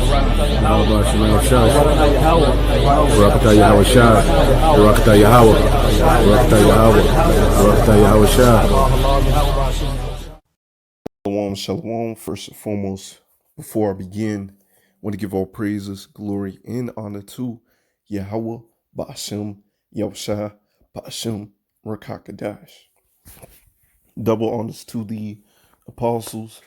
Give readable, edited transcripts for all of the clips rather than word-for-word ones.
Yahweh Shemel Shah, Barakatah Yahweh Shah, Barakatah Yahweh, Barakatah Yahweh, Barakatah Yahweh Shah. Shalom, shalom. First and foremost, before I begin, I want to give all praises, glory, and honor to Yahweh, Ba'ashem, Yahushua, Ba'ashem, Rakakadash. Double honors to the apostles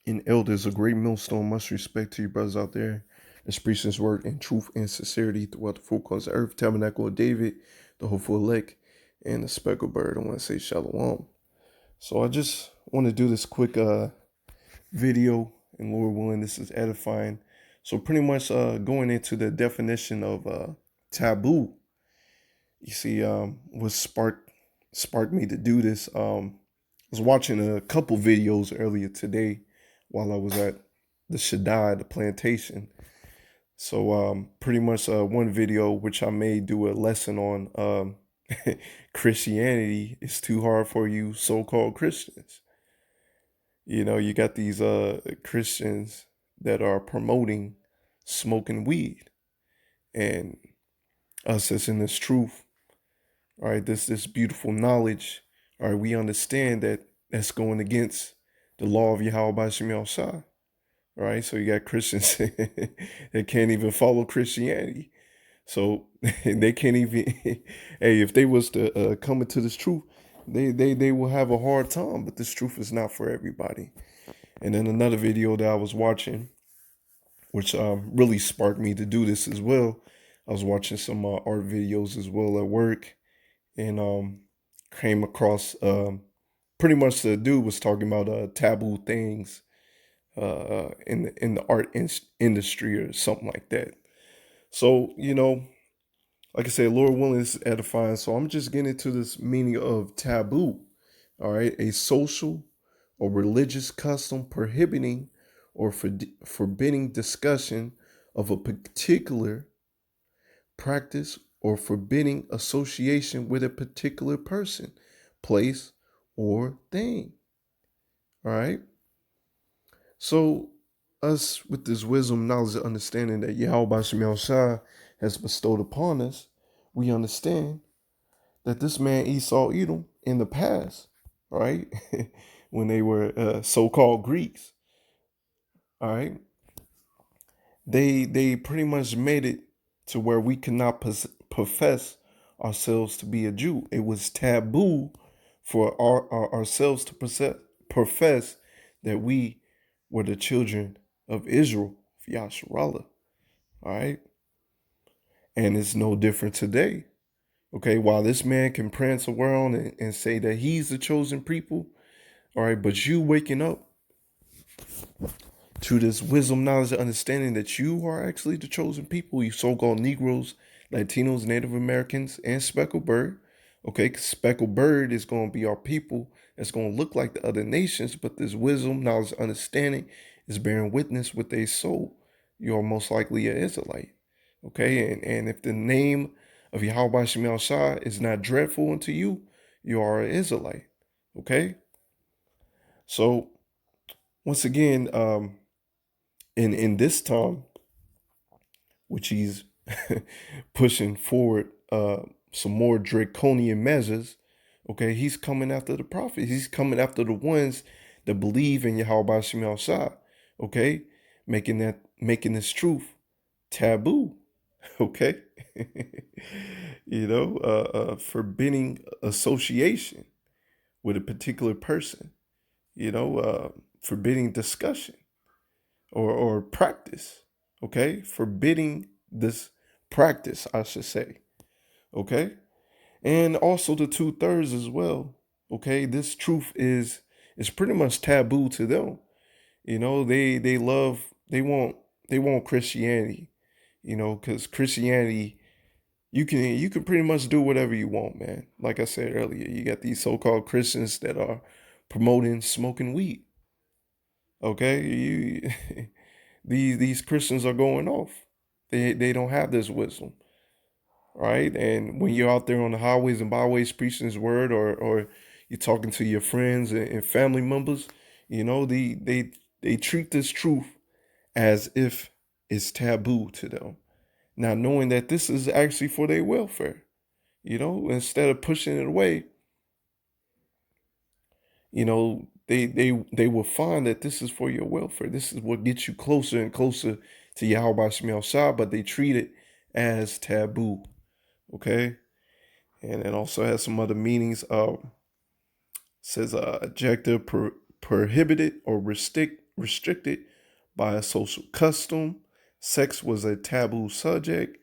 and elders. A great millstone. Much respect to you brothers out there that's preaching his word in truth and sincerity throughout the full cause of earth. Tabernacle of David, the hopeful elect, and the speckled bird. I want to say shalom. So I just want to do this quick video, and Lord willing, this is edifying. So pretty much going into the definition of taboo. You see, what sparked me to do this. I was watching a couple videos earlier today while I was at the Shaddai, the plantation. So pretty much one video which I may do a lesson on Christianity is too hard for you so-called Christians. You know, you got these Christians that are promoting smoking weed, and us that's in this truth, all right, this beautiful knowledge, all right, we understand that that's going against the law of Yahweh Bashim Shah, right? So you got Christians that can't even follow Christianity. So they can't even, hey, if they was to come into this truth, they will have a hard time, but this truth is not for everybody. And then another video that I was watching, which really sparked me to do this as well. I was watching some art videos as well at work, and came across pretty much the dude was talking about taboo things in the art industry or something like that. So, you know, like I said, Lord willing, this is edifying. So I'm just getting into this meaning of taboo. All right. A social or religious custom prohibiting or forbidding discussion of a particular practice or forbidding association with a particular person, place, or thing. All right. So us with this wisdom, knowledge, and understanding that Yahweh Bashim Shah has bestowed upon us, we understand that this man Esau Edom in the past, right, when they were so-called Greeks, all right, they pretty much made it to where we could not profess ourselves to be a Jew. It was taboo for ourselves to profess that we were the children of Israel, of YASHARAHLA, all right? And it's no different today. Okay, while this man can prance around and say that he's the chosen people, all right, but you waking up to this wisdom, knowledge, and understanding that you are actually the chosen people, you so-called Negroes, Latinos, Native Americans, and Speckled Bird. Okay, because Speckled Bird is going to be our people that's going to look like the other nations, but this wisdom, knowledge, understanding is bearing witness with their soul. You are most likely an Israelite. Okay, and if the name of Yahweh Shemel Shah is not dreadful unto you, you are an Israelite. Okay, so once again, in this time, which he's pushing forward some more draconian measures, okay, he's coming after the prophets. He's coming after the ones that believe in Yahweh Shemel Shah, okay, making this truth taboo, okay, you know, forbidding association with a particular person, you know, forbidding discussion or practice, okay, forbidding this practice, I should say, okay, and also the 2/3 as well, okay. This truth is pretty much taboo to them, you know. They want Christianity, you know, because Christianity, you can pretty much do whatever you want, man. Like I said earlier, you got these so-called Christians that are promoting smoking weed, okay. You these Christians are going off. They don't have this wisdom, right? And when you're out there on the highways and byways preaching his word, or you're talking to your friends and family members, you know, they treat this truth as if it's taboo to them. Now, knowing that this is actually for their welfare, instead of pushing it away, they will find that this is for your welfare. This is what gets you closer and closer to Yahweh Shemel Shah, but they treat it as taboo. Okay? And it also has some other meanings. Says adjective prohibited or restricted by a social custom. Sex was a taboo subject.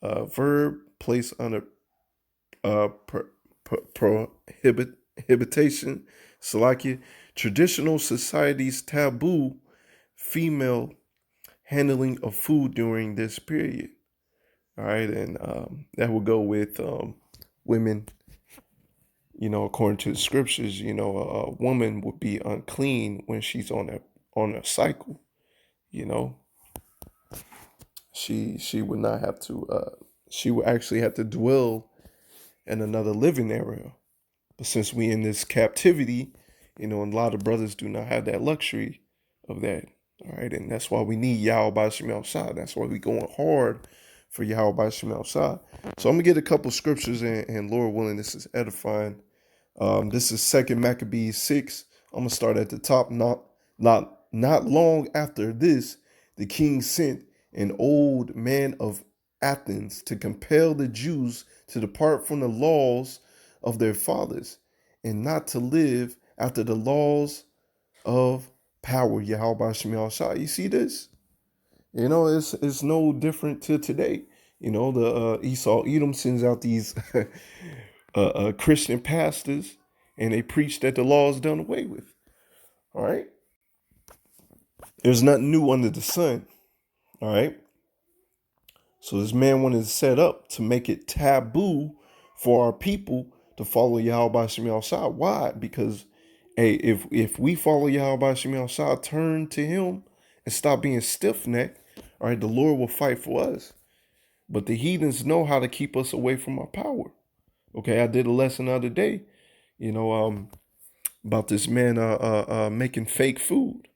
Verb placed under prohibition. Salakia. Traditional societies taboo female handling of food during this period. All right, and that will go with women. According to the scriptures, a woman would be unclean when she's on a cycle. She would not have to. She would actually have to dwell in another living area. But since we in this captivity, a lot of brothers do not have that luxury of that. All right, and that's why we need Yahweh Shemel Shah. That's why we going hard for Yahweh Shemel Shah. So I'm gonna get a couple scriptures, and Lord willing, this is edifying. This is 2 Maccabees 6. I'm gonna start at the top. Not long after this, the king sent an old man of Athens to compel the Jews to depart from the laws of their fathers and not to live after the laws of power. Yahweh Shemel Shah. You see this? It's no different to today. The Esau Edom sends out these Christian pastors, and they preach that the law is done away with. All right. There's nothing new under the sun. All right. So this man wanted to set up to make it taboo for our people to follow Yahweh Shemel Shah. Why? Because, hey, if we follow Yahweh Shemel Shah, turn to him and stop being stiff-necked, all right, the Lord will fight for us. But the heathens know how to keep us away from our power. Okay, I did a lesson the other day, about this man making fake food.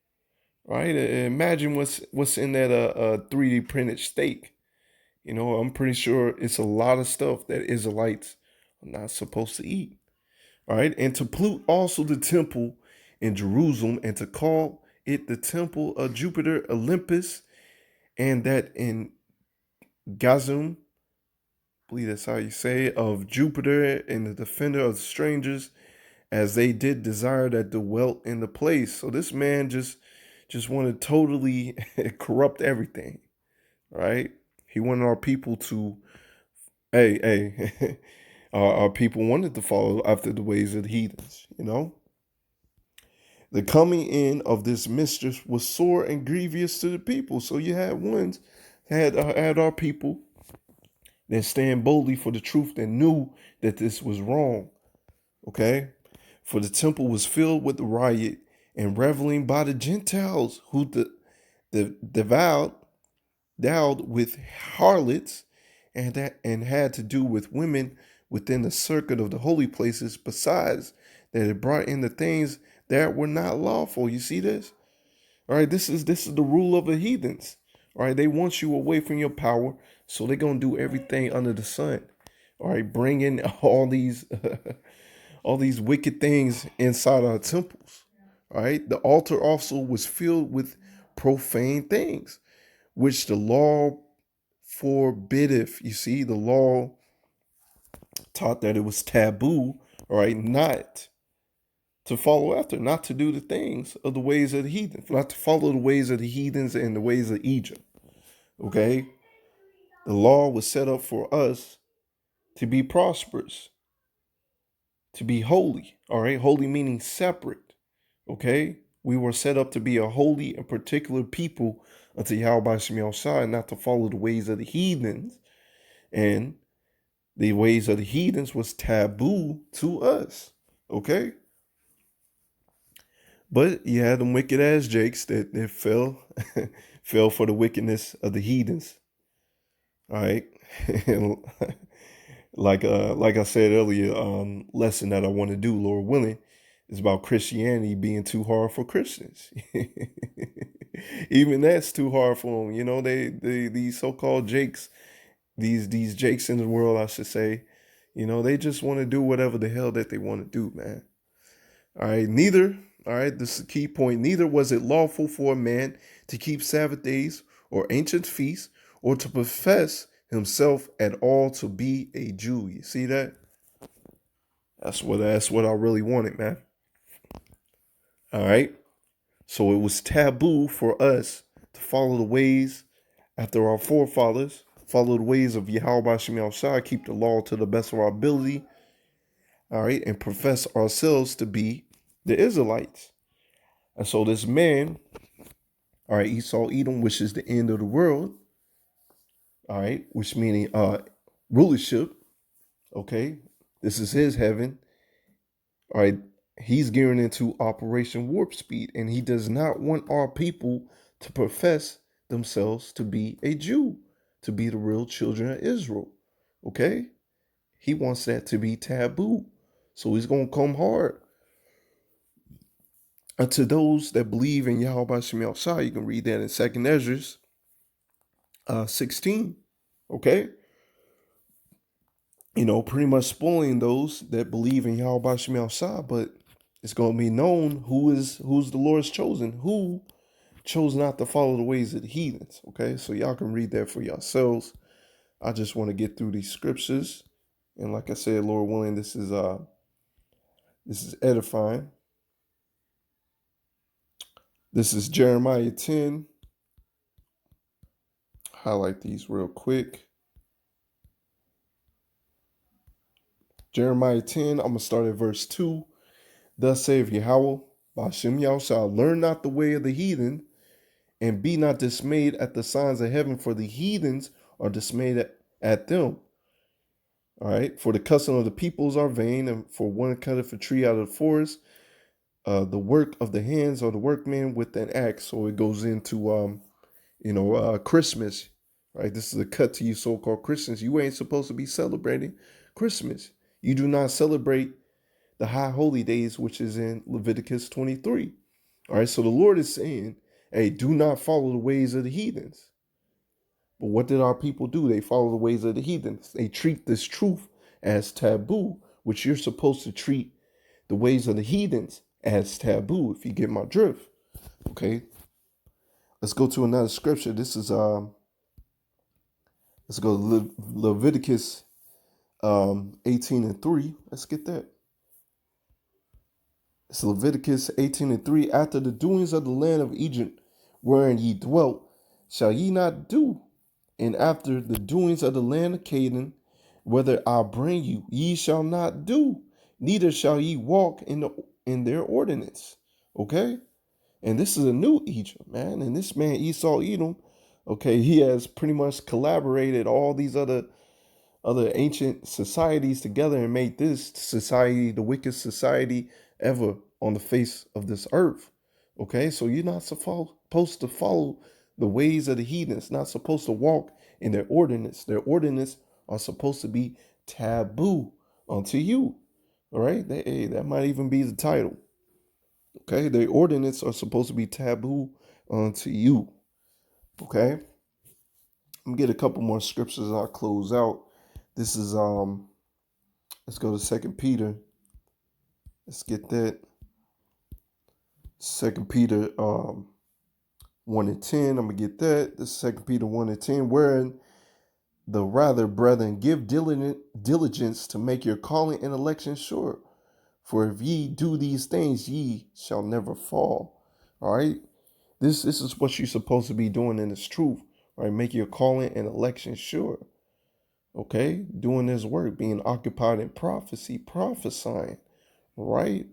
Right? Imagine what's in that 3D printed steak. I'm pretty sure it's a lot of stuff that Israelites are not supposed to eat. All right, and to pollute also the temple in Jerusalem, and to call it the temple of Jupiter Olympus, and that in Gazum, I believe that's how you say it, of Jupiter and the defender of strangers, as they did desire that dwelt in the place. So this man just wanted to totally corrupt everything, right? He wanted our people to, our people wanted to follow after the ways of the heathens, The coming in of this mistress was sore and grievous to the people. So you had had our people that stand boldly for the truth, that knew that this was wrong. Okay? For the temple was filled with riot and reveling by the Gentiles, who devoured with harlots, and had to do with women within the circuit of the holy places, besides that it brought in the things that were not lawful. You see this? All right, this is the rule of the heathens. All right, they want you away from your power, so they're gonna do everything under the sun. All right, bring in all these all these wicked things inside our temples. All right, the altar also was filled with profane things, which the law forbiddeth. You see, the law taught that it was taboo, all right, not to follow after, not to do the things of the ways of the heathen, not to follow the ways of the heathens and the ways of Egypt. Okay, the law was set up for us to be prosperous, to be holy. All right, holy meaning separate. Okay, we were set up to be a holy and particular people unto Yahweh Shemel Shah, and not to follow the ways of the heathens. And the ways of the heathens was taboo to us. Okay, but you had them wicked ass jakes that fell fell for the wickedness of the heathens. All right. like I said earlier, lesson that I want to do, Lord willing, It's about Christianity being too hard for Christians. Even that's too hard for them. You know, these so-called Jakes, these Jakes in the world, I should say, you know, they just want to do whatever the hell that they want to do, man. All right, this is a key point. Neither was it lawful for a man to keep Sabbath days or ancient feasts or to profess himself at all to be a Jew. You see that? That's what I really wanted, man. All right. So it was taboo for us to follow the ways after our forefathers, follow the ways of Yahweh Shai, keep the law to the best of our ability, all right, and profess ourselves to be the Israelites. And so this man, all right, Esau, Edom, which is the end of the world, all right, which meaning rulership, okay, this is his heaven, all right, he's gearing into Operation Warp Speed, and he does not want our people to profess themselves to be a Jew, to be the real children of Israel, okay? He wants that to be taboo, so he's going to come hard. And to those that believe in Yahweh Shemiel Shah, you can read that in 2nd Ezra 16, okay? You know, pretty much spoiling those that believe in Yahweh Shemiel Shah, but it's going to be known who's the Lord's chosen, who chose not to follow the ways of the heathens, okay? So y'all can read that for yourselves. I just want to get through these scriptures. And like I said, Lord willing, this is edifying. This is Jeremiah 10. Highlight these real quick. Jeremiah 10, I'm going to start at verse 2. Thus saith Yahweh, Ba'ashem Yahushua, learn not the way of the heathen, and be not dismayed at the signs of heaven, for the heathens are dismayed at them. All right, for the custom of the peoples are vain, and for one cutteth a tree out of the forest, the work of the hands of the workman with an axe. So it goes into, Christmas, right? This is a cut to you so-called Christians. You ain't supposed to be celebrating Christmas. You do not celebrate the high holy days, which is in Leviticus 23. All right, so the Lord is saying, hey, do not follow the ways of the heathens. But what did our people do? They follow the ways of the heathens. They treat this truth as taboo, which you're supposed to treat the ways of the heathens as taboo, if you get my drift. Okay. Let's go to another scripture. This is let's go to Leviticus 18:3. Let's get that. It's Leviticus 18:3. After the doings of the land of Egypt, wherein ye dwelt, shall ye not do, and after the doings of the land of Canaan, whither I bring you, ye shall not do, neither shall ye walk in their ordinance. Okay? And this is a new Egypt, man. And this man, Esau Edom, okay, he has pretty much collaborated all these other ancient societies together and made this society the wickedest society ever on the face of this earth. Okay, so you're not supposed to follow the ways of the heathens, not supposed to walk in their ordinance. Their ordinance are supposed to be taboo unto you. All right, that might even be the title. Okay, their ordinance are supposed to be taboo unto you. Okay, I'm gonna get a couple more scriptures. I'll close out. This is let's go to 2 Peter. Let's get that. 2 Peter 1:10. I'm gonna get that. This is 2 Peter 1:10. Wherein the rather, brethren, give diligence to make your calling and election sure. For if ye do these things, ye shall never fall. All right. This is what you're supposed to be doing in this truth. All right. Make your calling and election sure. Okay. Doing this work, being occupied in prophecy, prophesying. Right.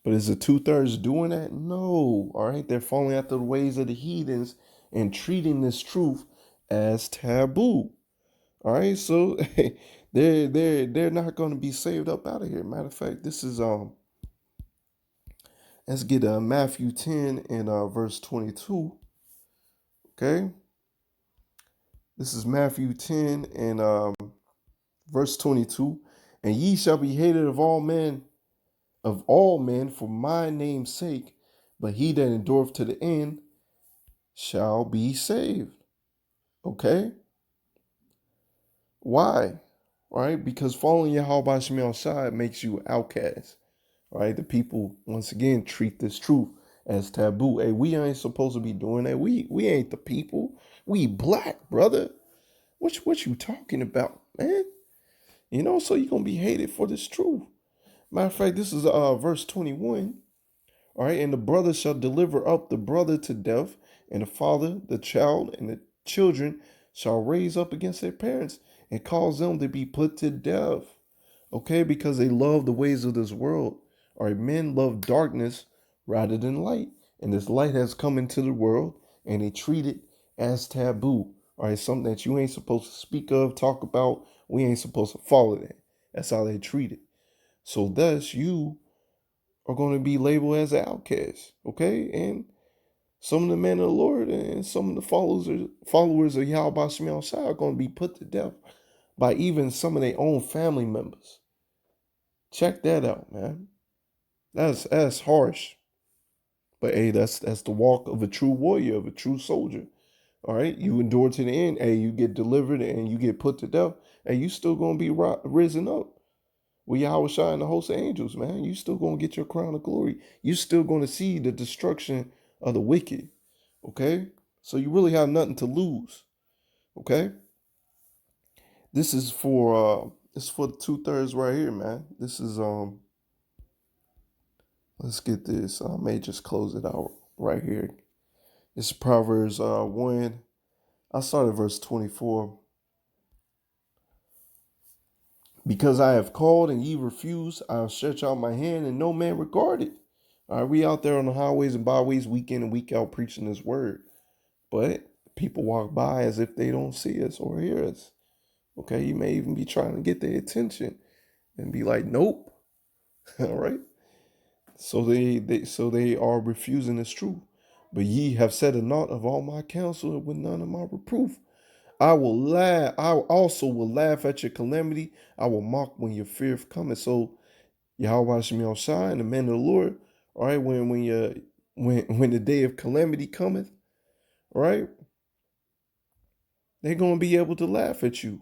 But is the 2/3 doing that? No. All right. They're following after the ways of the heathens and treating this truth as taboo. All right. So they're not going to be saved up out of here. Matter of fact, this is let's get Matthew 10 and verse 22. Okay. This is Matthew 10 and verse 22. And ye shall be hated of all men of all men for my name's sake, but he that endureth to the end shall be saved. Okay? Why? Right? Because following Yahweh Shai makes you outcast. Right? The people, once again, treat this truth as taboo. Hey, we ain't supposed to be doing that. We ain't the people. We black, brother. What you talking about, man? You know, so you're going to be hated for this truth. Matter of fact, this is verse 21. All right, and the brother shall deliver up the brother to death, and the father, the child, and the children shall raise up against their parents and cause them to be put to death. Okay, because they love the ways of this world. All right, men love darkness rather than light. And this light has come into the world, and they treat it as taboo. All right, something that you ain't supposed to speak of, talk about. We ain't supposed to follow that. That's how they treat it. So thus, you are going to be labeled as an outcast. Okay, and some of the men of the Lord and some of the followers of Yahweh Shai are going to be put to death by even some of their own family members. Check that out, man. That's harsh. But hey, that's the walk of a true warrior, of a true soldier. All right, you endure to the end. Hey, you get delivered and you get put to death. Hey, you still gonna be risen up with Yahweh Shai and the host of angels, man. You still gonna get your crown of glory. You still gonna see the destruction of the wicked. Okay, so you really have nothing to lose. Okay, this is for it's for the 2/3 right here, man. This is let's get this. I may just close it out right here. It's Proverbs 1. I started verse 24. Because I have called and ye refuse, I'll stretch out my hand and no man regarded. All right, we out there on the highways and byways week in and week out preaching this word. But people walk by as if they don't see us or hear us. Okay, you may even be trying to get their attention and be like, nope. All right. So they are refusing this truth. But ye have said a naught of all my counsel with none of my reproof. I will laugh. I also will laugh at your calamity. I will mock when your fear cometh. So Yahweh Shai and the men of the Lord, all right, when the day of calamity cometh, all right, they're gonna be able to laugh at you,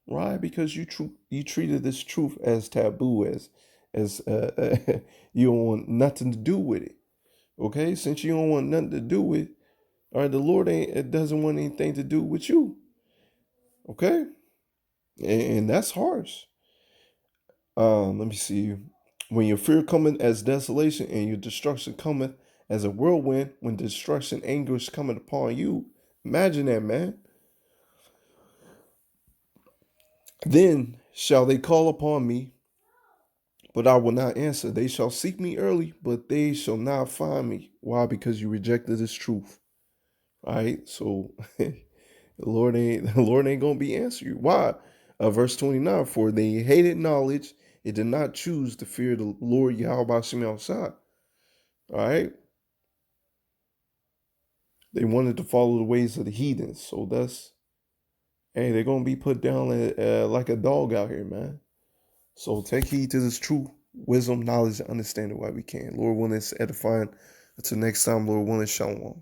right? Because you treated this truth as taboo, as you don't want nothing to do with it. Okay, since you don't want nothing to do with, all right, the Lord doesn't want anything to do with you. Okay, and that's harsh. Let me see. When your fear cometh as desolation and your destruction cometh as a whirlwind, when destruction anguish cometh upon you, imagine that, man. Then shall they call upon me, but I will not answer. They shall seek me early, but they shall not find me. Why? Because you rejected this truth. All right, so the Lord ain't gonna be answering you. Why? Verse 29, for they hated knowledge, it did not choose to fear the Lord Yahweh Shai. All right. They wanted to follow the ways of the heathens. So that's, hey, they're going to be put down like a dog out here, man. So take heed to this truth, wisdom, knowledge, and understanding while we can. Lord willing, it's edifying. Until next time, Lord willing, shalom.